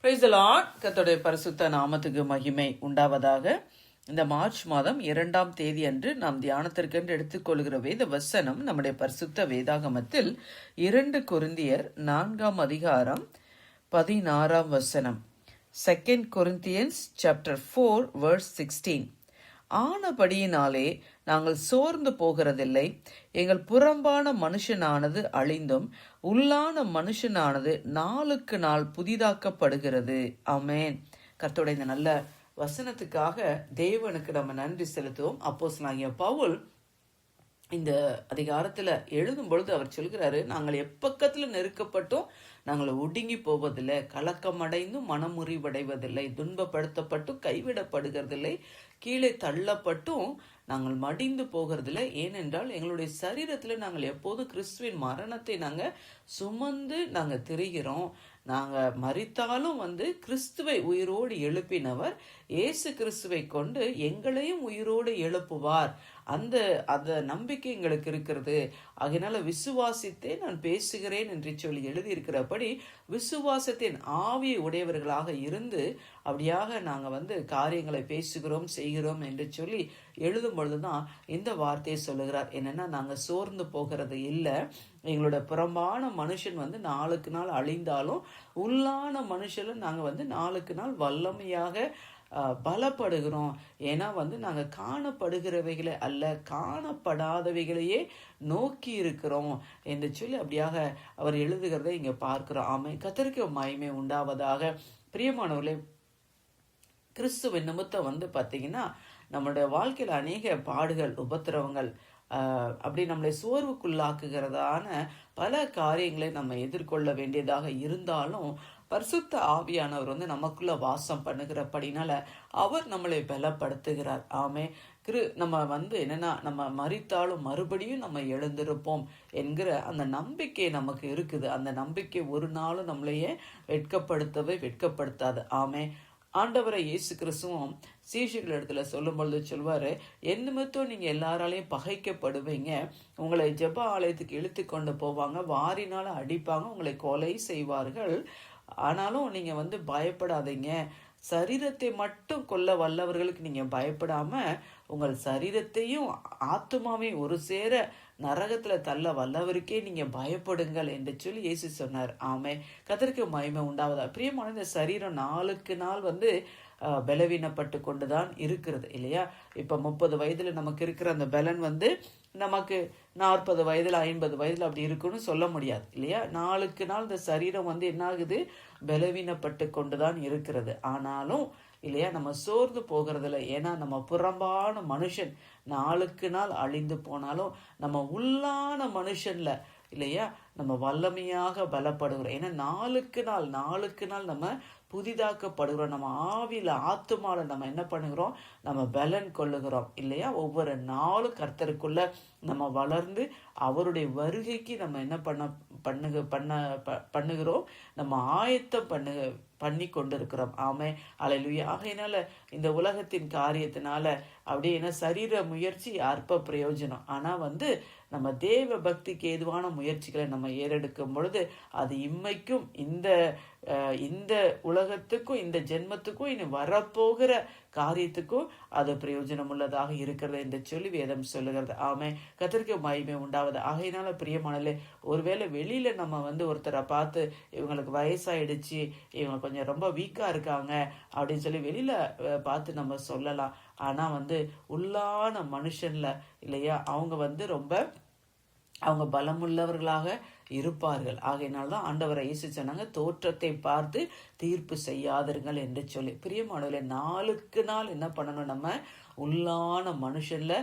Praise the Lord. கர்த்தருடைய பரிசுத்த நாமத்துக்கு மகிமை உண்டாவதாக. இந்த மார்ச் மாதம் 2ஆம் தேதி அன்று நாம் தியானத்திற்கென்று எடுத்துக்கொள்கிற வேத வசனம் நம்முடைய பரிசுத்த வேதாகமத்தில் 2 கொரிந்தியர் 4ஆம் அதிகாரம் 16ஆம் வசனம். 2 Corinthians chapter 4 verse 16. ஆனபடியினாலே நாங்கள் சோர்ந்து போகிறதில்லை. எங்கள் புறம்பான மனுஷனானது அழிந்தும் உள்ளான மனுஷனானது நாளுக்கு நாள் புதிதாக்கப்படுகிறது. ஆமென். கர்த்தருடைய இந்த நல்ல வசனத்துக்காக தேவனுக்கு நம்ம நன்றி செலுத்துவோம். அப்போஸ்தலனாகிய பவுல் இந்த அதிகாரத்துல எழுதும் பொழுது அவர் சொல்கிறாரு, நாங்கள் எப்பக்கத்துல நெருக்கப்பட்டும் நாங்கள் ஒடுங்கி போவதில்லை, கலக்கமடைந்தும் மனமுறிவடைவதில்லை, துன்பப்படுத்தப்பட்டும் கைவிடப்படுகிறதில்லை, கீழே தள்ளப்பட்டும் நாங்கள் மடிந்து போகிறதில்லை. ஏனென்றால் எங்களுடைய சரீரத்துல நாங்கள் எப்போதும் கிறிஸ்துவின் மரணத்தை நாங்கள் சுமந்து நாங்கள் திரிகிறோம். நாங்கள் மரித்தாலும் கிறிஸ்துவை உயிரோடு எழுப்பினவர் இயேசு கிறிஸ்துவை கொண்டு எங்களையும் உயிரோடு எழுப்புவார். அந்த நம்பிக்கை எங்களுக்கு இருக்கிறது. அதனால விசுவாசித்தே நான் பேசுகிறேன் என்று சொல்லி எழுதியிருக்கிறபடி விசுவாசத்தின் ஆவியை உடையவர்களாக இருந்து அப்படியாக நாங்கள் காரியங்களை பேசுகிறோம் செய்கிறோம் என்று சொல்லி எழுதும் பொழுதுதான் இந்த வார்த்தையை சொல்லுகிறார். என்னன்னா, நாங்கள் சோர்ந்து போகிறது இல்லை. எங்களோட புறம்பான மனுஷன் நாளுக்கு நாள் அழிந்தாலும் உள்ளான மனுஷன் நாங்கள் நாளுக்கு நாள் வல்லமையாக பலப்படுகிறோம். ஏன்னா நாங்கள் காணப்படுகிறவைகளை அல்ல, காணப்படாதவைகளையே நோக்கி இருக்கிறோம் என்று சொல்லி அப்படியாக அவர் எழுதுகிறதை இங்க பார்க்கிறோம். ஆமை. கர்த்தருக்கு மகிமை உண்டாவதாக. பிரியமானவர்களே, கிறிஸ்துவின் நிமித்தம் பார்த்தீங்கன்னா நம்மளுடைய வாழ்க்கையில் அநேக பாடுகள், உபத்திரவங்கள், அப்படி நம்மளை சோர்வுக்குள்ளாக்குகிறதான பல காரியங்களை நம்ம எதிர்கொள்ள வேண்டியதாக இருந்தாலும் பரிசுத்த ஆவியானவர் நமக்குள்ள வாசம் பண்ணுகிறபடினால அவர் நம்மளை பலப்படுத்துகிறார். ஆமே. நம்ம என்னன்னா, நம்ம மரித்தாலும் மறுபடியும் நம்ம எழுந்திருப்போம் என்கிற அந்த நம்பிக்கை நமக்கு இருக்குது. அந்த நம்பிக்கை ஒரு நாளும் நம்மளையே வெட்கப்படுத்தாது. ஆமே. ஆண்டவரை இயேசு கிறிஸ்துவும் சீஷர்கள் இடத்துல சொல்லும் பொழுது சொல்வாரு, என் நிமித்தம் நீங்க எல்லாராலையும் பகைக்கப்படுவீங்க, உங்களை ஜெப ஆலயத்துக்கு இழுத்து கொண்டு போவாங்க, வாரினால அடிப்பாங்க, உங்களை கொலை செய்வார்கள். ஆனாலும் நீங்க பயப்படாதீங்க. சரீரத்தை மட்டும் கொல்ல வல்லவர்களுக்கு நீங்க பயப்படாம உங்கள் சரீரத்தையும் ஆத்துமாவையும் ஒரு சேர நரகத்துல தள்ள வல்லவருக்கே நீங்க பயப்படுங்கள் என்று சொல்லி இயேசு சொன்னார். ஆமே. கர்த்தருக்கு மகிமை உண்டாவதா. பிரியமான, இந்த சரீரம் நாளுக்கு நாள் பலவீனப்பட்டு கொண்டுதான் இருக்கிறது இல்லையா? இப்ப 30 வயதுல நமக்கு இருக்கிற அந்த பலன் நமக்கு 40 வயதுல 50 வயதுல அப்படி இருக்குன்னு சொல்ல முடியாது இல்லையா? நாளுக்கு நாள் இந்த சரீரம் என்ன ஆகுது? பலவீனப்பட்டு கொண்டுதான் இருக்கிறது. ஆனாலும் இல்லையா, நம்ம சோர்ந்து போகிறதில்ல. ஏன்னா நம்ம புறம்பான மனுஷன் நாளுக்கு நாள் அழிந்து போனாலும் நம்ம உள்ளான மனுஷன்ல இல்லையா நம்ம வல்லமையாக பலப்படுகிறோம். ஏன்னா நாளுக்கு நாள் நம்ம புதிதாக்கப்படுகிறோம். நம்ம ஆவியில ஆத்துமால நம்ம என்ன பண்ணுகிறோம்? நம்ம பலன் கொள்ளுகிறோம் இல்லையா? ஒவ்வொரு நாளும் கர்த்தருக்குள்ள நம்ம வளர்ந்து அவருடைய வருகைக்கு நம்ம என்ன பண்ணுகிறோம்? நம்ம ஆயத்தம் பண்ணி கொண்டிருக்கிறோம். ஆமே. அல்லேலூயா. ஆகையினால இந்த உலகத்தின் காரியத்தினால அப்படியே என்ன சரீர முயற்சி அற்ப பிரயோஜனம். ஆனா நம்ம தேவ பக்திக்கு ஏதுவான முயற்சிகளை நம்ம ஏறெடுக்கும் பொழுது அது இம்மைக்கும் இந்த உலகத்துக்கும் இந்த ஜென்மத்துக்கும் இனி வரப்போகிற காரியத்துக்கும் அது பிரயோஜனம் உள்ளதாக இருக்கிறது என்று சொல்லி வேதம் சொல்லுகிறது. ஆமே. கர்த்தருக்கு மகிமை உண்டாவது. ஆகையினால பிரியமானலே, ஒருவேளை வெளியில நம்ம ஒருத்தரை பார்த்து இவங்களுக்கு வயசாயிடுச்சு, இவங்க கொஞ்சம் ரொம்ப வீக்கா இருக்காங்க அப்படின்னு சொல்லி வெளியில பார்த்து நம்ம சொல்லலாம். ஆனா உள்ளான மனுஷன்ல இல்லையா அவங்க பலமுள்ளவர்களாக இருப்பார்கள். ஆகையினால்தான் ஆண்டவரை இயேசு சொன்னாங்க, தோற்றத்தை பார்த்து தீர்ப்பு செய்யாதீர்கள் என்று சொல்லி. பிரியமானவர்களே, நாளுக்கு நாள் என்ன பண்ணணும்? நம்ம உள்ளான மனுஷன்ல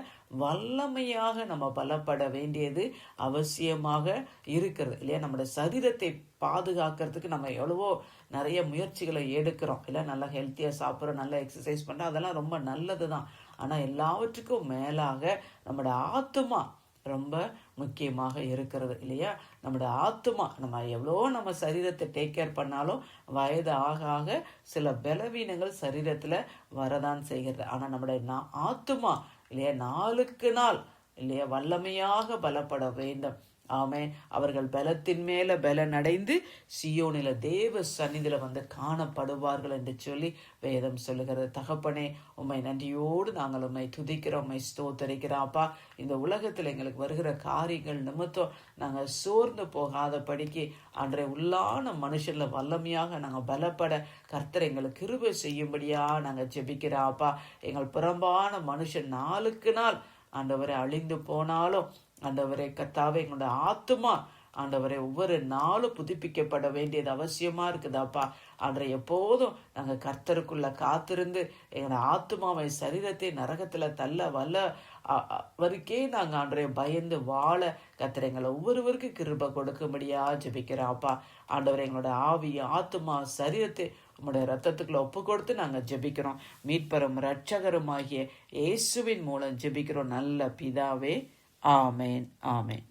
வல்லமையாக நம்ம பலப்பட வேண்டியது அவசியமாக இருக்கிறது இல்லையா? நம்முடைய சரீரத்தை பாதுகாக்கிறதுக்கு நம்ம எவ்வளவோ நிறைய முயற்சிகளை எடுக்கிறோம் இல்லை? நல்லா ஹெல்த்தியா சாப்பிட்றோம், நல்லா எக்ஸசைஸ் பண்றோம், அதெல்லாம் ரொம்ப நல்லதுதான். ஆனா எல்லாவற்றுக்கும் மேலாக நம்முடைய ஆத்துமா ரொம்ப முக்கியமாக இருக்கிறது இல்லையா? நம்முடைய ஆத்துமா, நம்ம சரீரத்தை டேக் கேர் பண்ணாலும் வயது ஆக ஆக சில பலவீனங்கள் சரீரத்துல வரதான் செய்கிறது. ஆனா நம்முடைய ஆத்துமா இல்லையா நாளுக்கு நாள் இல்லையா வல்லமையாக பலப்பட வேண்டும். ஆமென். அவர்கள் பலத்தின் மேல பலன் அடைந்து சியோனில தேவ சந்நிதியில வந்து காணப்படுவார்கள் என்று சொல்லி வேதம் சொல்லுகிறது. தகப்பனே, உம்மை நன்றியோடு நாங்கள் உம்மை துதிக்கிறோம், உம்மை ஸ்தோத்தரிக்கிறோம். அப்பா, இந்த உலகத்தில் எங்களுக்கு வருகிற காரியங்கள் நிமித்தம் நாங்கள் சோர்ந்து போகாதபடிக்கு அன்றைய உள்ளான மனுஷன்ல வல்லமையாக நாங்கள் பலப்பட கர்த்தர் எங்களுக்கு கிருபை செய்யும்படியா நாங்கள் ஜெபிக்கிறோம். அப்பா, எங்கள் புறம்பான மனுஷன் நாளுக்கு நாள் ஆண்டவரை அழிந்து போனாலும் ஆண்டவரை கர்த்தாவே, எங்களுடைய ஆத்துமா ஆண்டவரை ஒவ்வொரு நாளும் புதுப்பிக்கப்பட வேண்டியது அவசியமா இருக்குதாப்பா. அன்றைய எப்போதும் நாங்கள் கர்த்தருக்குள்ள காத்திருந்து எங்களோட ஆத்துமாவை சரீரத்தை நரகத்துல தள்ள வல்ல வரைக்கே நாங்கள் அன்றைய பயந்து வாழ கர்த்தர் எங்களை ஒவ்வொருவருக்கும் கிருபை கொடுக்கும்படியா ஜெபிக்கிறோம்ப்பா. ஆண்டவரை எங்களோட ஆவி ஆத்துமா சரீரத்தை உம்முடைய ரத்தத்துக்குள்ள ஒப்பு கொடுத்து நாங்கள் ஜெபிக்கிறோம். மீட்பரும் இரட்சகருமாகிய இயேசுவின் மூலம் ஜெபிக்கிறோம் நல்ல பிதாவே. ஆமேன், ஆமேன்.